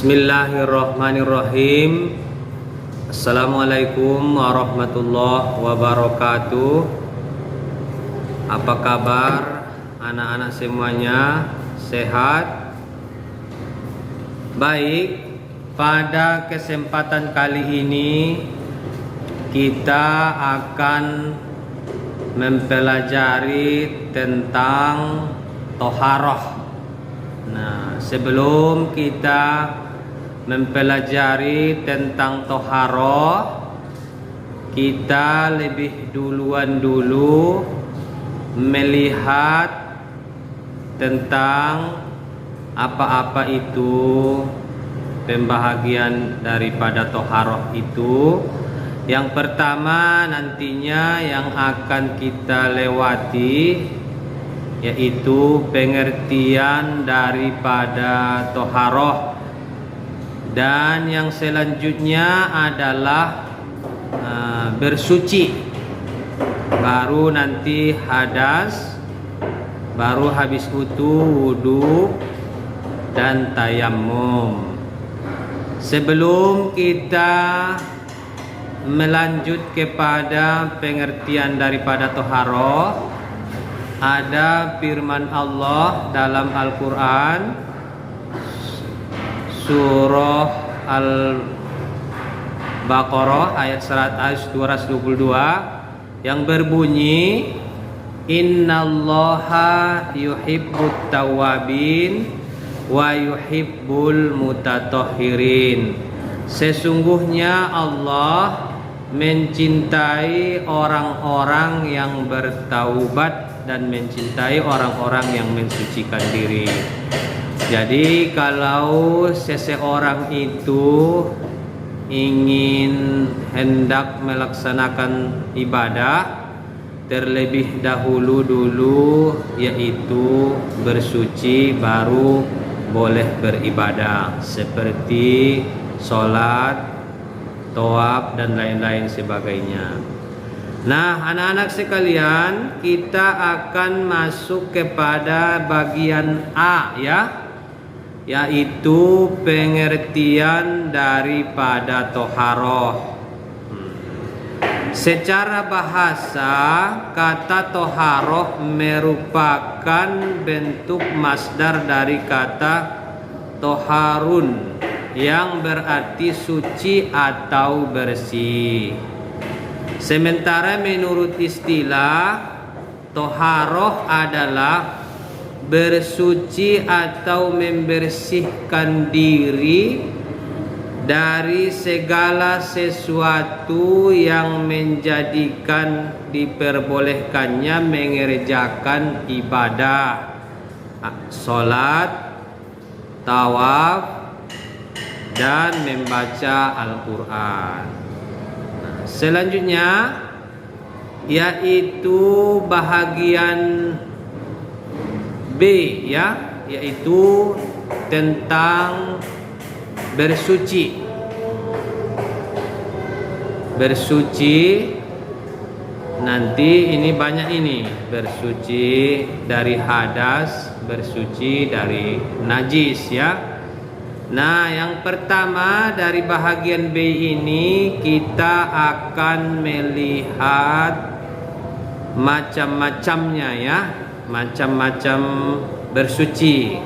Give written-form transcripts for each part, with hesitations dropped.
Bismillahirrahmanirrahim. Assalamualaikum warahmatullahi wabarakatuh. Apa kabar anak-anak semuanya? Sehat? Baik, pada kesempatan kali ini kita akan mempelajari tentang toharoh. Nah, sebelum kita mempelajari tentang toharoh, kita lebih duluan dulu melihat tentang apa-apa itu pembahagian daripada toharoh itu. Yang pertama nantinya yang akan kita lewati yaitu pengertian daripada toharoh, dan yang selanjutnya adalah bersuci, baru nanti hadas, baru habis itu wudu dan tayamum. Sebelum kita melanjut kepada pengertian daripada toharoh, ada firman Allah dalam Al-Quran surah Al-Baqarah ayat 222 yang berbunyi, Innallaha yuhibbut tawwabin wa yuhibbul mutatahhirin. Sesungguhnya Allah mencintai orang-orang yang bertaubat dan mencintai orang-orang yang mensucikan diri. Jadi kalau seseorang itu ingin hendak melaksanakan ibadah, terlebih dahulu dulu yaitu bersuci baru boleh beribadah, seperti sholat, tawaf dan lain-lain sebagainya. Nah, anak-anak sekalian, kita akan masuk kepada bagian A ya, yaitu pengertian daripada toharoh. Secara bahasa, kata toharoh merupakan bentuk masdar dari kata toharun yang berarti suci atau bersih. Sementara menurut istilah, toharoh adalah bersuci atau membersihkan diri dari segala sesuatu yang menjadikan diperbolehkannya mengerjakan ibadah, sholat, tawaf, dan membaca Al-Quran. Selanjutnya yaitu bahagian B ya, yaitu tentang bersuci. Bersuci nanti ini banyak ini, bersuci dari hadas, bersuci dari najis ya. Nah, yang pertama dari bahagian B ini kita akan melihat macam-macamnya ya, macam-macam bersuci.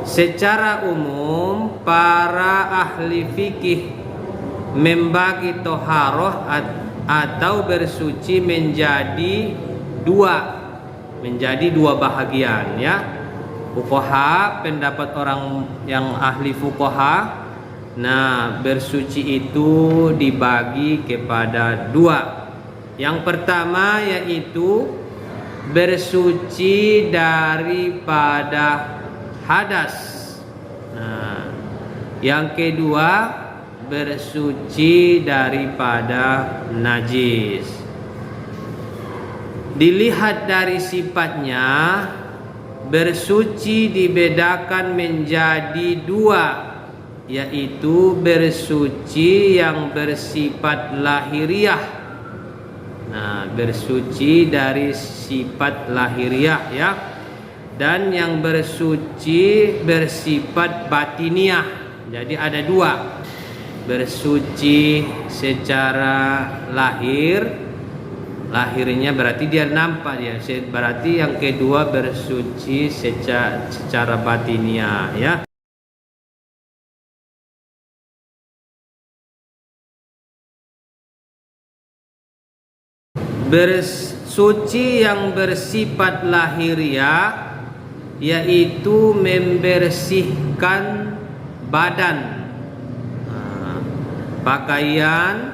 Secara umum para ahli fikih membagi toharoh atau bersuci menjadi dua bahagian ya. Fuqaha, pendapat orang yang ahli fuqaha, nah bersuci itu dibagi kepada dua. Yang pertama yaitu bersuci daripada hadas. Nah, yang kedua bersuci daripada najis. Dilihat dari sifatnya, bersuci dibedakan menjadi dua, yaitu bersuci yang bersifat lahiriah. Nah, bersuci dari sifat lahiriah ya, dan yang bersuci bersifat batiniah. Jadi ada dua, bersuci secara lahirnya berarti dia nampak dia. Berarti yang kedua bersuci secara batinia ya. Bersuci yang bersifat lahiriah yaitu membersihkan badan, pakaian,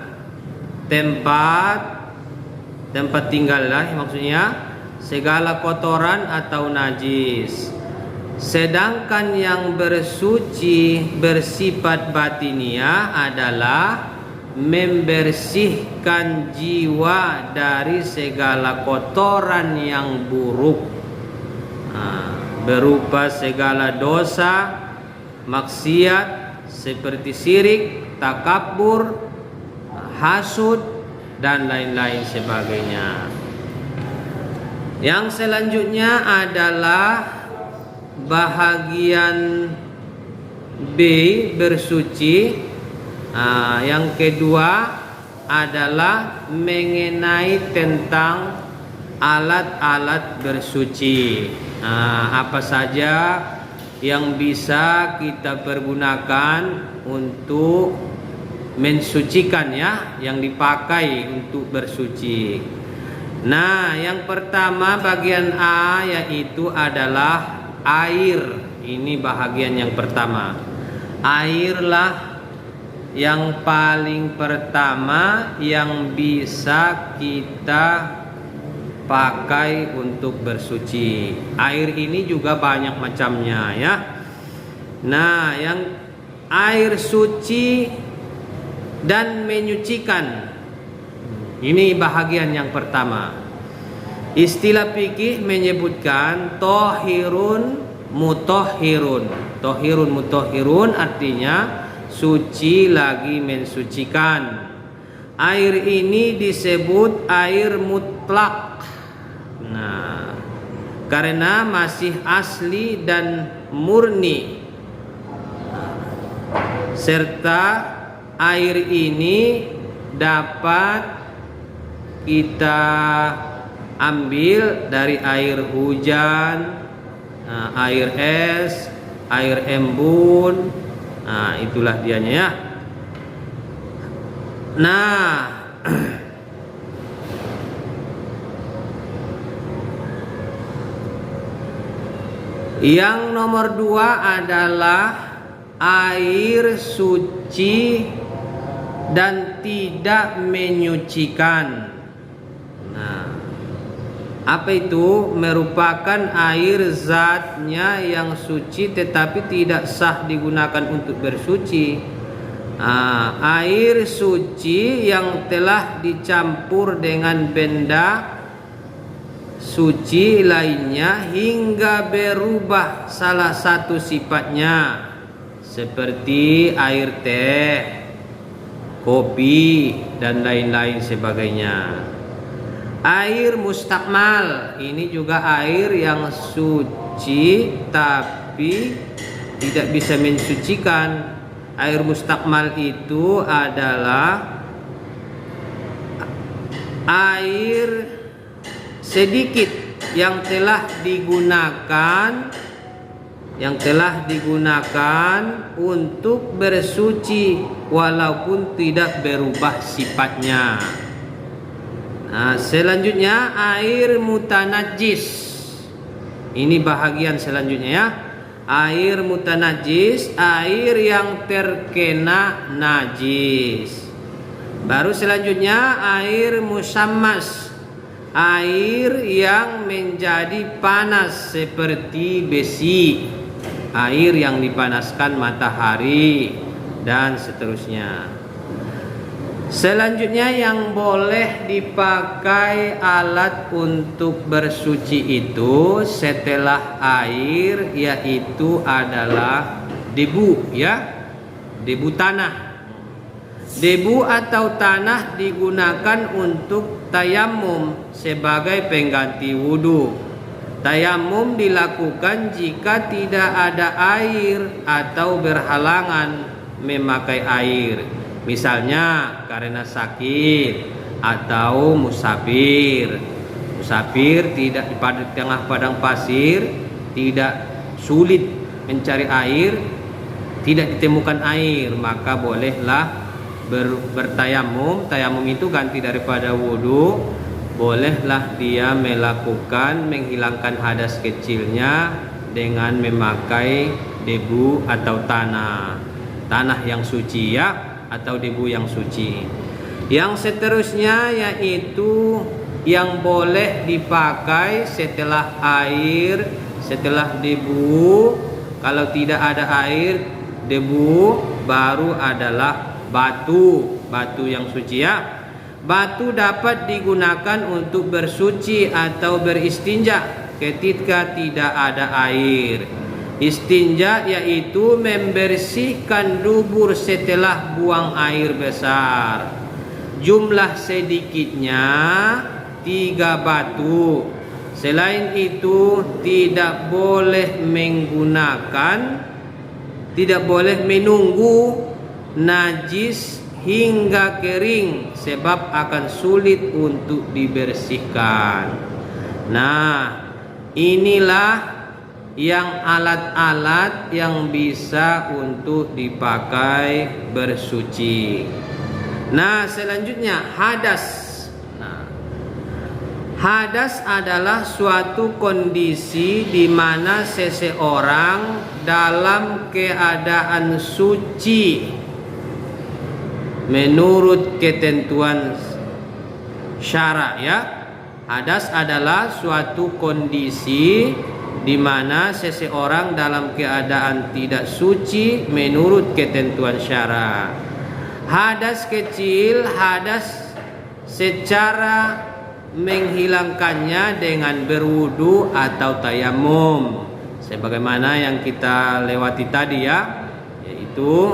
tempat tinggal lah maksudnya, segala kotoran atau najis. Sedangkan yang bersuci bersifat batiniah adalah membersihkan jiwa dari segala kotoran yang buruk, berupa segala dosa, maksiat seperti syirik, takabur, hasud dan lain-lain sebagainya. Yang selanjutnya adalah bahagian B, bersuci. Yang kedua adalah mengenai tentang alat-alat bersuci. Apa saja yang bisa kita pergunakan untuk mensucikan ya, yang dipakai untuk bersuci. Nah, yang pertama bagian A yaitu adalah air. Ini bahagian yang pertama. Airlah yang paling pertama yang bisa kita pakai untuk bersuci. Air ini juga banyak macamnya ya. Nah, yang air suci dan menyucikan, ini bahagian yang pertama. Istilah fikih menyebutkan tohirun mutahhirun. Tohirun mutahhirun artinya suci lagi mensucikan. Air ini disebut air mutlak. Nah, karena masih asli dan murni, serta air ini dapat kita ambil dari air hujan, air es, air embun. Nah, itulah dianya ya. Nah, yang nomor dua adalah air suci dan tidak menyucikan. Nah, apa itu? Merupakan air zatnya yang suci tetapi tidak sah digunakan untuk bersuci. Air suci yang telah dicampur dengan benda suci lainnya hingga berubah salah satu sifatnya, seperti air teh, kopi dan lain-lain sebagainya. Air mustakmal, ini juga air yang suci tapi tidak bisa mensucikan. Air mustakmal itu adalah air sedikit yang telah digunakan untuk bersuci walaupun tidak berubah sifatnya. Nah, selanjutnya air mutanajis. Ini bahagian selanjutnya ya. Air mutanajis, air yang terkena najis. Baru selanjutnya air musammas, air yang menjadi panas seperti besi, air yang dipanaskan matahari dan seterusnya. Selanjutnya yang boleh dipakai alat untuk bersuci itu setelah air yaitu adalah debu ya, debu tanah. Debu atau tanah digunakan untuk tayamum sebagai pengganti wudhu. Tayamum dilakukan jika tidak ada air atau berhalangan memakai air. Misalnya karena sakit atau musafir. Musafir tidak di tengah padang pasir, tidak sulit mencari air, tidak ditemukan air, maka bolehlah bertayamum. Tayamum itu ganti daripada wudhu. Bolehlah dia melakukan menghilangkan hadas kecilnya dengan memakai debu atau tanah yang suci ya, atau debu yang suci. Yang seterusnya yaitu yang boleh dipakai setelah air, setelah debu. Kalau tidak ada air, debu, baru adalah batu yang suci ya. Batu dapat digunakan untuk bersuci atau beristinja ketika tidak ada air. Istinja yaitu membersihkan dubur setelah buang air besar. Jumlah sedikitnya 3 batu. Selain itu tidak boleh menunggu najis hingga kering, sebab akan sulit untuk dibersihkan. Nah, inilah yang alat-alat yang bisa untuk dipakai bersuci. Nah, selanjutnya hadas. Hadas adalah suatu kondisi di mana seseorang dalam keadaan suci menurut ketentuan syara ya. Hadas adalah suatu kondisi di mana seseorang dalam keadaan tidak suci menurut ketentuan syara. Hadas kecil, hadas secara menghilangkannya dengan berwudu atau tayamum, sebagaimana yang kita lewati tadi ya, yaitu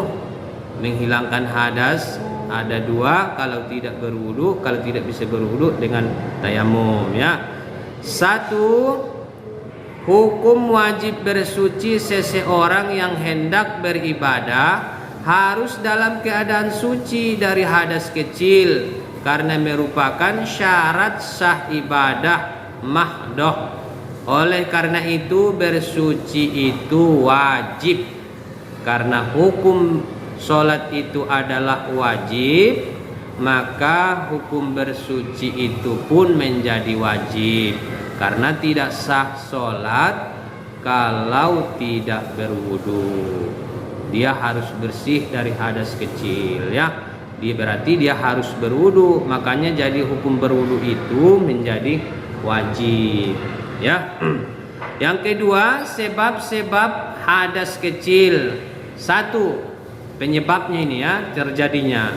menghilangkan hadas ada 2, kalau tidak berwudu, kalau tidak bisa berwudu dengan tayamum ya. 1. Hukum wajib bersuci seseorang yang hendak beribadah harus dalam keadaan suci dari hadas kecil, karena merupakan syarat sah ibadah mahdoh. Oleh karena itu bersuci itu wajib. Karena hukum sholat itu adalah wajib, maka hukum bersuci itu pun menjadi wajib. Karena tidak sah sholat kalau tidak berwudu. Dia harus bersih dari hadas kecil ya. Berarti dia harus berwudu. Makanya jadi hukum berwudu itu menjadi wajib ya. Yang kedua, sebab-sebab hadas kecil. 1. Penyebabnya ini ya, terjadinya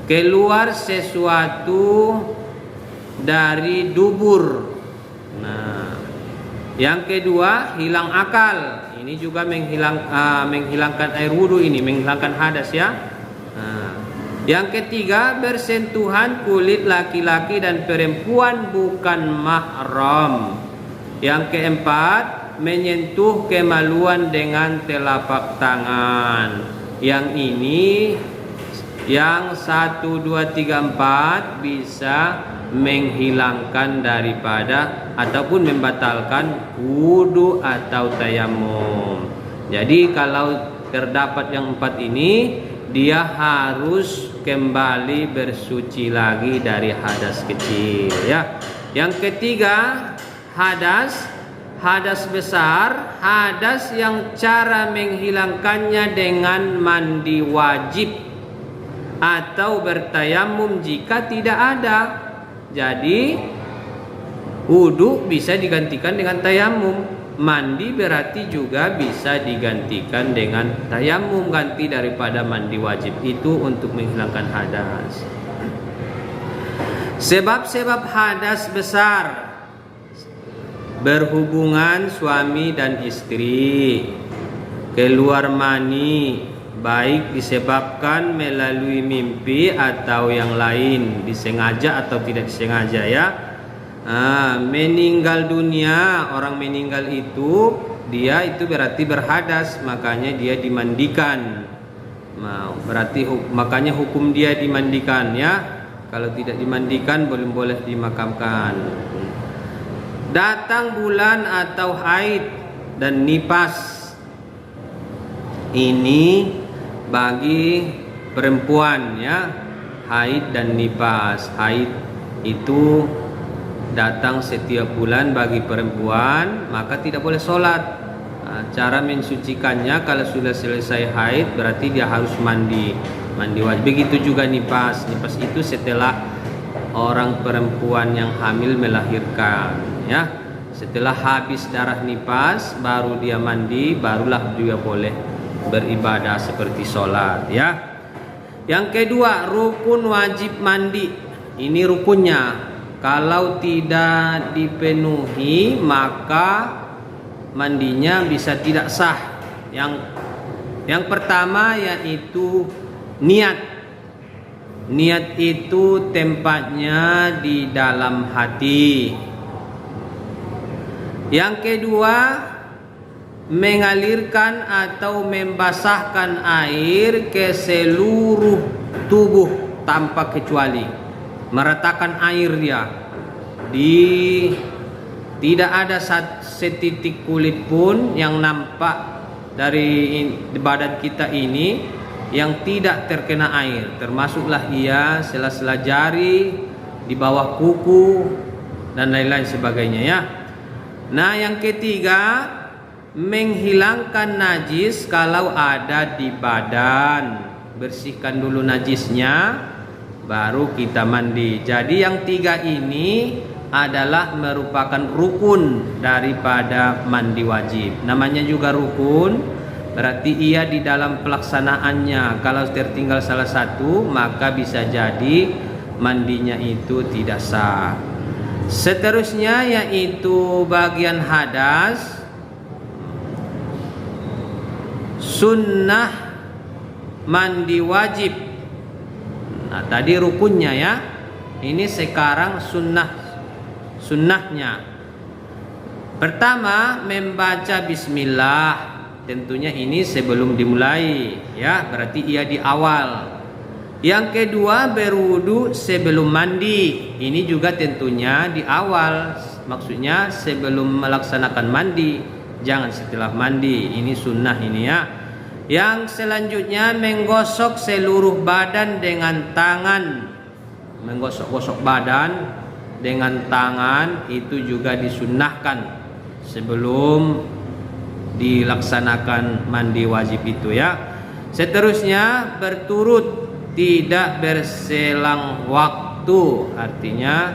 keluar sesuatu dari dubur. Nah, yang kedua, hilang akal. Ini juga menghilangkan air wudu, ini menghilangkan hadas ya. Nah, yang ketiga, bersentuhan kulit laki-laki dan perempuan bukan mahram. Yang keempat, menyentuh kemaluan dengan telapak tangan. Yang ini, yang 1, 2, 3, 4 bisa menghilangkan daripada ataupun membatalkan wudu atau tayamum. Jadi kalau terdapat yang 4 ini, dia harus kembali bersuci lagi dari hadas kecil ya. Yang ketiga, hadas besar, hadas yang cara menghilangkannya dengan mandi wajib atau bertayamum jika tidak ada. Jadi wudu bisa digantikan dengan tayamum, mandi berarti juga bisa digantikan dengan tayamum, ganti daripada mandi wajib itu untuk menghilangkan hadas. Sebab-sebab hadas besar: berhubungan suami dan istri, keluar mani baik disebabkan melalui mimpi atau yang lain, disengaja atau tidak disengaja ya. meninggal dunia, orang meninggal itu dia itu berarti berhadas, makanya dia dimandikan. Berarti makanya hukum dia dimandikan ya. Kalau tidak dimandikan belum boleh dimakamkan. Datang bulan atau haid dan nipas, ini bagi perempuan ya. Haid dan nipas. Haid itu datang setiap bulan bagi perempuan, maka tidak boleh sholat. Cara mensucikannya, kalau sudah selesai haid berarti dia harus mandi wajib. Begitu juga nipas. Nipas itu setelah orang perempuan yang hamil melahirkan ya. Setelah habis darah nipas baru dia mandi, barulah dia boleh beribadah seperti sholat ya. Yang kedua, rukun wajib mandi. Ini rukunnya. Kalau tidak dipenuhi maka mandinya bisa tidak sah. Yang pertama yaitu niat. Niat itu tempatnya di dalam hati. Yang kedua, mengalirkan atau membasahkan air ke seluruh tubuh tanpa kecuali. Meratakan air dia, tidak ada setitik kulit pun yang nampak dari badan kita ini yang tidak terkena air, termasuklah ia sela-sela jari, di bawah kuku dan lain-lain sebagainya ya. Nah, yang ketiga, menghilangkan najis kalau ada di badan. Bersihkan dulu najisnya, baru kita mandi. Jadi yang tiga ini adalah merupakan rukun daripada mandi wajib. Namanya juga rukun, berarti ia di dalam pelaksanaannya. Kalau tertinggal salah satu, maka bisa jadi mandinya itu tidak sah. Seterusnya yaitu bagian hadas. Sunnah mandi wajib. Nah, tadi rukunnya ya. Ini sekarang sunnahnya. Pertama, membaca bismillah. Tentunya ini sebelum dimulai ya, berarti ia di awal. Yang kedua, berwudu sebelum mandi. Ini juga tentunya di awal. Maksudnya sebelum melaksanakan mandi, jangan setelah mandi. Ini sunnah ini ya. Yang selanjutnya, menggosok seluruh badan dengan tangan. Menggosok-gosok badan dengan tangan itu juga disunnahkan sebelum dilaksanakan mandi wajib itu ya. Seterusnya, berturut tidak berselang waktu, artinya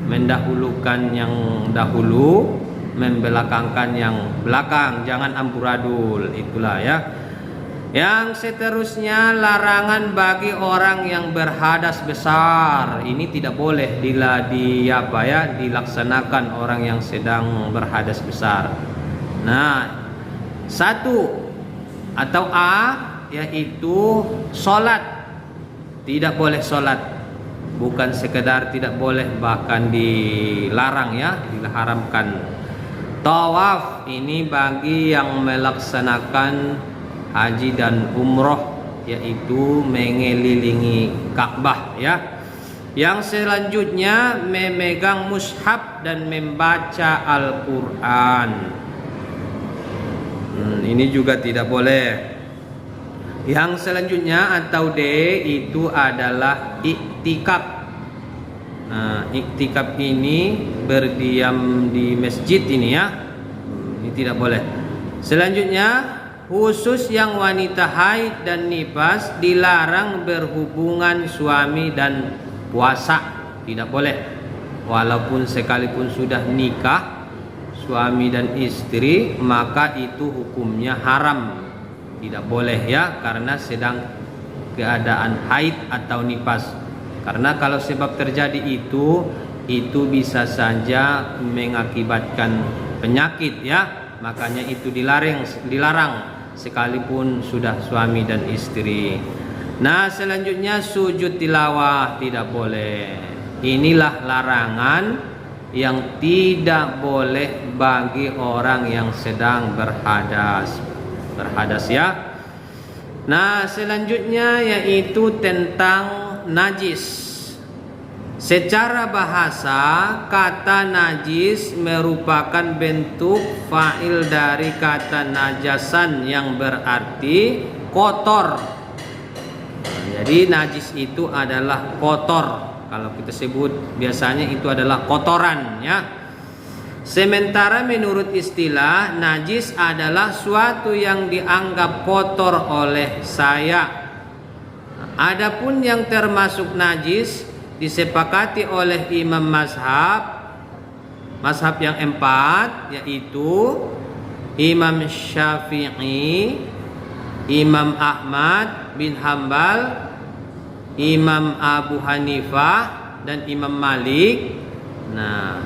mendahulukan yang dahulu, membelakangkan yang belakang, jangan amburadul, itulah ya. Yang seterusnya, larangan bagi orang yang berhadas besar. Ini tidak boleh dilaksanakan orang yang sedang berhadas besar. Nah, satu atau A yaitu sholat. Tidak boleh sholat. Bukan sekedar tidak boleh, bahkan dilarang ya, diharamkan. Tawaf ini bagi yang melaksanakan haji dan umroh, yaitu mengelilingi Ka'bah ya. Yang selanjutnya, memegang mushaf dan membaca Al-Quran. Ini juga tidak boleh. Yang selanjutnya atau D itu adalah iktikaf. Nah, iktikaf ini berdiam di masjid ini ya. Ini tidak boleh. Selanjutnya, khusus yang wanita haid dan nifas dilarang berhubungan suami dan puasa. Tidak boleh. Walaupun sekalipun sudah nikah suami dan istri, maka itu hukumnya haram. Tidak boleh ya, karena sedang keadaan haid atau nifas. Karena kalau sebab terjadi itu bisa saja mengakibatkan penyakit ya. Makanya itu dilarang sekalipun sudah suami dan istri. Nah, selanjutnya sujud tilawah tidak boleh. Inilah larangan yang tidak boleh bagi orang yang sedang berhadas. Berhadas ya. Nah, selanjutnya yaitu tentang najis. Secara bahasa, kata najis merupakan bentuk fa'il dari kata najasan yang berarti kotor. Jadi najis itu adalah kotor. Kalau kita sebut biasanya itu adalah kotoran ya. Sementara menurut istilah, najis adalah suatu yang dianggap kotor oleh saya. Adapun yang termasuk najis disepakati oleh imam mazhab yang 4, yaitu Imam Syafi'i, Imam Ahmad bin Hambal, Imam Abu Hanifah, dan Imam Malik. Nah,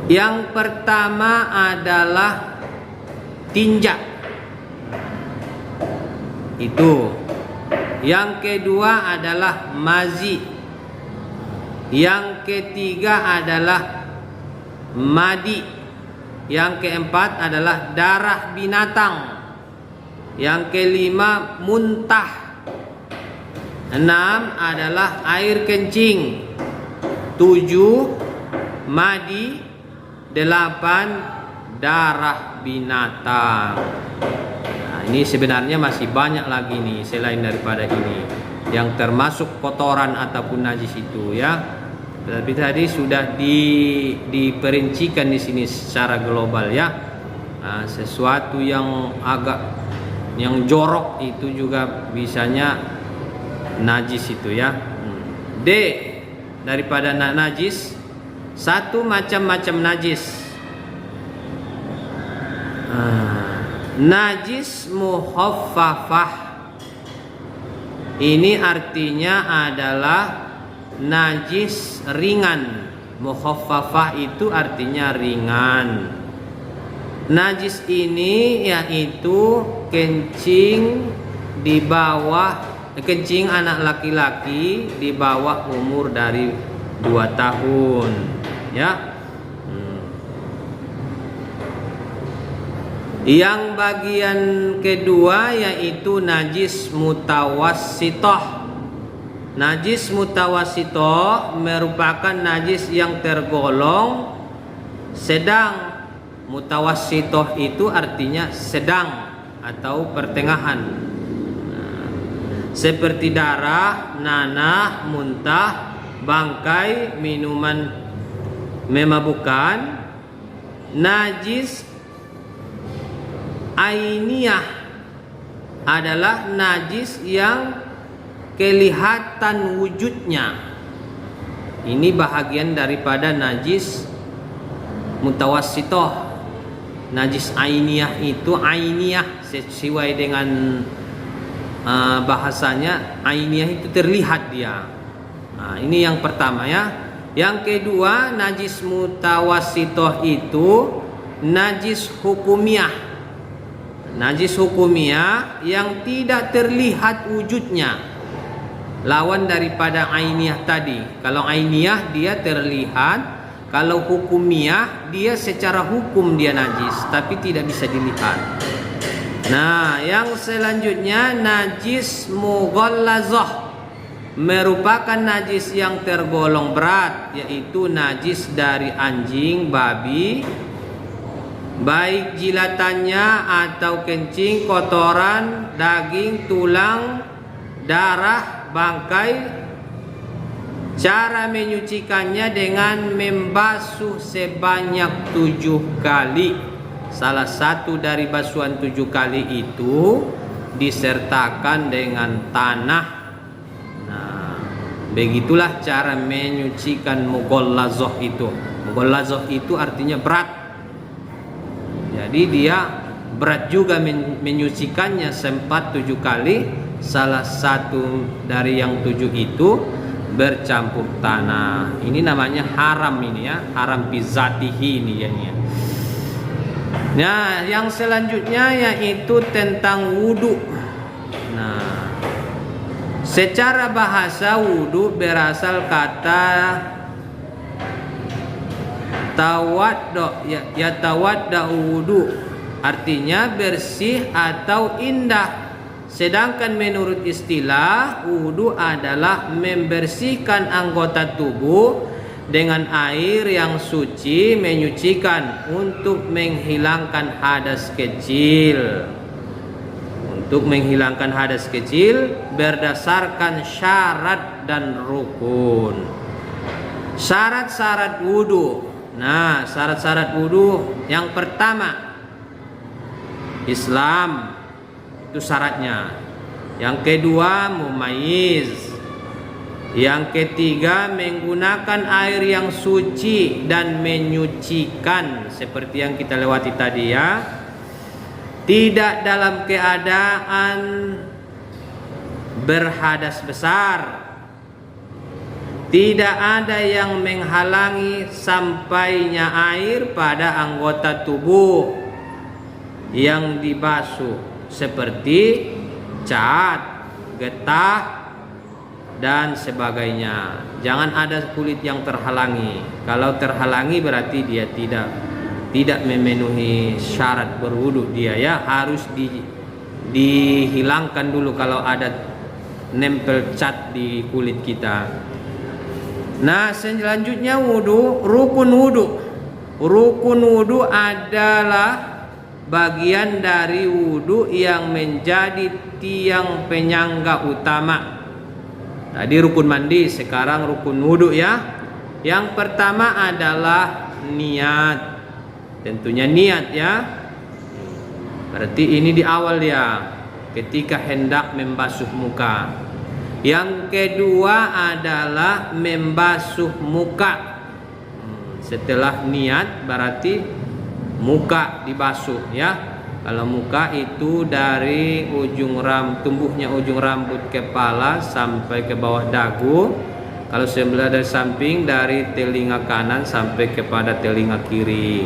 yang pertama adalah tinja. Itu. Yang kedua adalah mazi. Yang ketiga adalah madi. Yang keempat adalah darah binatang. Yang kelima muntah. 6 adalah air kencing. 7 madi. 8 darah binatang. Nah, ini sebenarnya masih banyak lagi nih selain daripada ini yang termasuk kotoran ataupun najis itu ya. Tapi tadi sudah diperincikan di sini secara global ya. Nah, sesuatu yang yang jorok itu juga bisanya najis itu ya. D daripada najis, satu macam-macam najis. Najis muhaffafah. Ini artinya adalah najis ringan. Muhaffafah itu artinya ringan. Najis ini yaitu kencing anak laki-laki di bawah umur dari 2 tahun ya. Yang bagian kedua yaitu najis mutawassithah. Najis mutawassithah merupakan najis yang tergolong sedang. Mutawassithah itu artinya sedang atau pertengahan. Seperti darah, nanah, muntah, bangkai, minuman memabukkan. Najis ainiyah adalah najis yang kelihatan wujudnya. Ini bahagian daripada najis mutawassithah. Najis ainiyah itu ainiyah sesuai dengan bahasanya, ainiyah itu terlihat dia. Nah, ini yang pertama ya. Yang kedua, najis mutawassithah itu najis hukumiyah. Najis hukumiyah yang tidak terlihat wujudnya. Lawan daripada ainiyah tadi. Kalau ainiyah dia terlihat, kalau hukumiyah dia secara hukum dia najis tapi tidak bisa dilihat. Nah, yang selanjutnya najis mughallazah merupakan najis yang tergolong berat, yaitu najis dari anjing, babi, baik jilatannya atau kencing, kotoran, daging, tulang, darah, bangkai. Cara menyucikannya dengan membasuh sebanyak 7 kali. Salah satu dari basuhan 7 kali itu disertakan dengan tanah. Nah, begitulah cara menyucikan mughallazah itu. Mughallazah itu artinya berat. Jadi dia berat juga menyucikannya sempat 7 kali. Salah satu dari yang 7 itu bercampur tanah. Ini namanya haram ini ya, haram bizatihi ini ya. Nah, yang selanjutnya yaitu tentang wudu. Nah, secara bahasa wudu berasal kata Tawaddo yatawadda wudu, artinya bersih atau indah. Sedangkan menurut istilah wudu adalah membersihkan anggota tubuh dengan air yang suci, menyucikan untuk menghilangkan hadas kecil. Untuk menghilangkan hadas kecil berdasarkan syarat dan rukun. Syarat-syarat wudu. Nah, syarat-syarat wudu yang pertama Islam, itu syaratnya. Yang kedua mumayyiz. Yang ketiga menggunakan air yang suci dan menyucikan, seperti yang kita lewati tadi ya. Tidak dalam keadaan berhadas besar. Tidak ada yang menghalangi sampainya air pada anggota tubuh yang dibasuh, seperti cat, getah, dan sebagainya. Jangan ada kulit yang terhalangi. Kalau terhalangi berarti dia tidak memenuhi syarat berwudu dia ya. Harus dihilangkan dulu kalau ada nempel cat di kulit kita. Nah, selanjutnya wudu, rukun wudu. Rukun wudu adalah bagian dari wudu yang menjadi tiang penyangga utama. Tadi rukun mandi, sekarang rukun wudu ya. Yang pertama adalah niat. Tentunya niat ya. Berarti ini di awal ya, ketika hendak membasuh muka. Yang kedua adalah membasuh muka. Setelah niat berarti muka dibasuh ya. Kalau muka itu dari tumbuhnya ujung rambut kepala sampai ke bawah dagu. Kalau sebelah dari samping dari telinga kanan sampai kepada telinga kiri.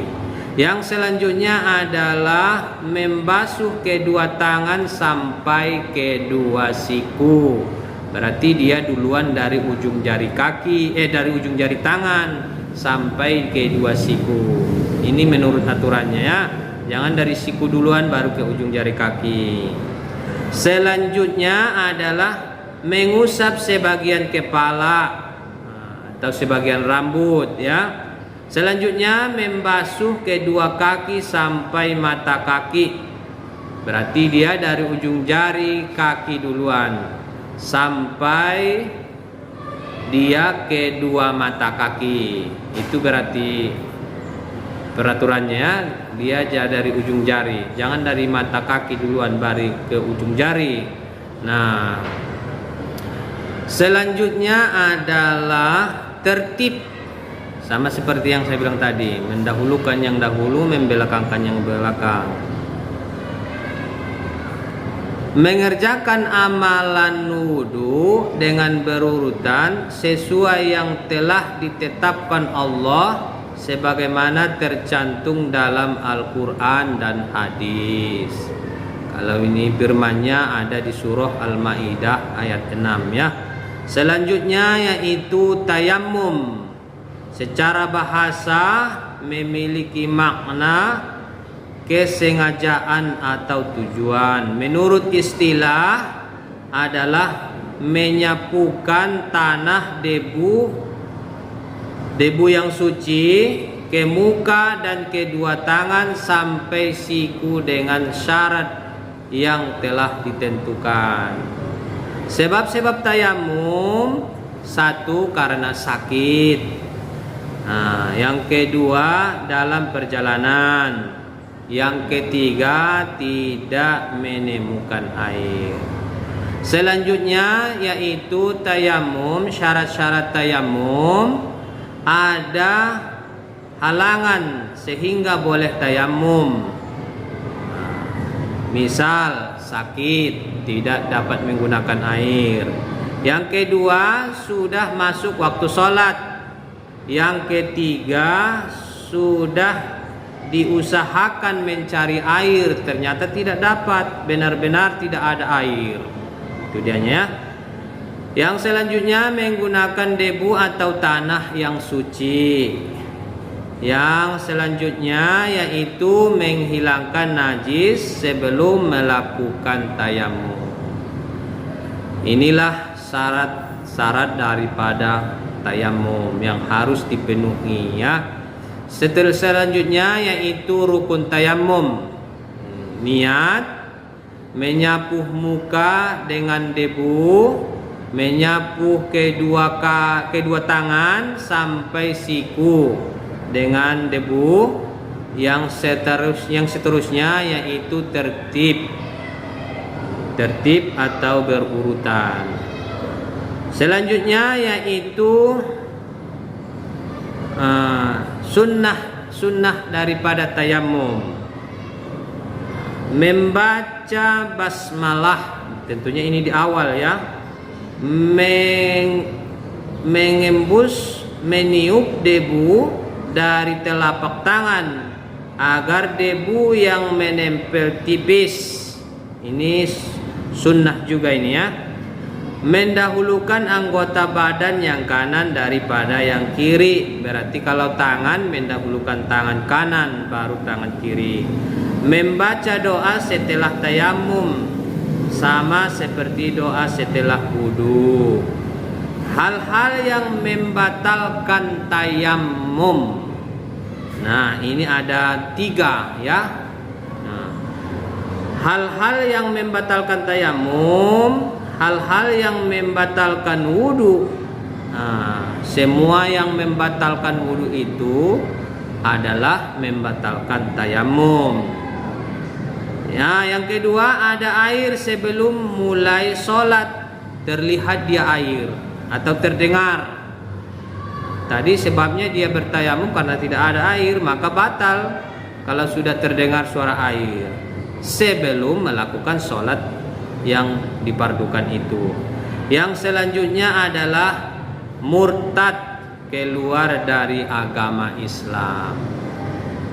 Yang selanjutnya adalah membasuh kedua tangan sampai kedua siku. Berarti dia duluan dari ujung jari dari ujung jari tangan sampai ke dua siku. Ini menurut aturannya ya. Jangan dari siku duluan baru ke ujung jari kaki. Selanjutnya adalah mengusap sebagian kepala atau sebagian rambut ya. Selanjutnya membasuh kedua kaki sampai mata kaki. Berarti dia dari ujung jari kaki duluan sampai dia kedua mata kaki. Itu berarti peraturannya ya. Dia dari ujung jari, jangan dari mata kaki duluan baru ke ujung jari. Nah, selanjutnya adalah tertib, sama seperti yang saya bilang tadi, mendahulukan yang dahulu, membelakangkan yang belakang. Mengerjakan amalan wudu dengan berurutan sesuai yang telah ditetapkan Allah sebagaimana tercantum dalam Al-Quran dan hadis. Kalau ini firman-Nya ada di surah Al-Maidah ayat 6 ya. Selanjutnya yaitu tayammum. Secara bahasa memiliki makna kesengajaan atau tujuan. Menurut istilah adalah menyapukan tanah debu yang suci ke muka dan kedua tangan sampai siku dengan syarat yang telah ditentukan. Sebab-sebab tayamum: satu, karena sakit. Nah, yang kedua dalam perjalanan. Yang ketiga tidak menemukan air. Selanjutnya yaitu tayamum. Syarat-syarat tayamum: ada halangan sehingga boleh tayamum. Misal sakit, tidak dapat menggunakan air. Yang kedua sudah masuk waktu sholat. Yang ketiga sudah diusahakan mencari air, ternyata tidak dapat, benar-benar tidak ada air. Itu dianya. Yang selanjutnya menggunakan debu atau tanah yang suci. Yang selanjutnya yaitu menghilangkan najis sebelum melakukan tayamum. Inilah syarat-syarat daripada tayamum yang harus dipenuhi ya. Selanjutnya yaitu rukun tayamum. Niat, menyapu muka dengan debu, menyapu kedua tangan sampai siku dengan debu. Yang seterusnya yaitu tertib atau berurutan. Selanjutnya yaitu sunnah daripada tayamum, membaca basmalah, tentunya ini di awal ya, meniup debu dari telapak tangan agar debu yang menempel tipis. Ini sunnah juga ini ya. Mendahulukan anggota badan yang kanan daripada yang kiri. Berarti kalau tangan, mendahulukan tangan kanan baru tangan kiri. Membaca doa setelah tayamum sama seperti doa setelah wudu. Hal-hal yang membatalkan tayamum. Nah, ini ada 3 ya. Hal-hal yang membatalkan tayamum, hal-hal yang membatalkan wudu. Semua yang membatalkan wudu itu adalah membatalkan tayamum. Ya, yang kedua ada air sebelum mulai sholat, terlihat dia air atau terdengar. Tadi sebabnya dia bertayamum karena tidak ada air, maka batal kalau sudah terdengar suara air sebelum melakukan sholat yang dipardukan itu. Yang selanjutnya adalah murtad, keluar dari agama Islam.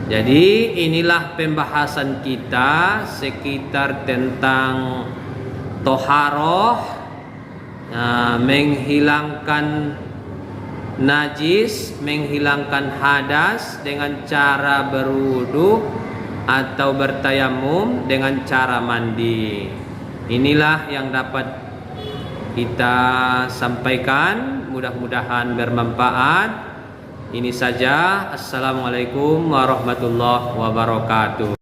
Jadi inilah pembahasan kita sekitar tentang toharoh, menghilangkan najis, menghilangkan hadas dengan cara berwudu atau bertayamum dengan cara mandi. Inilah yang dapat kita sampaikan, mudah-mudahan bermanfaat. Ini saja. Assalamualaikum warahmatullahi wabarakatuh.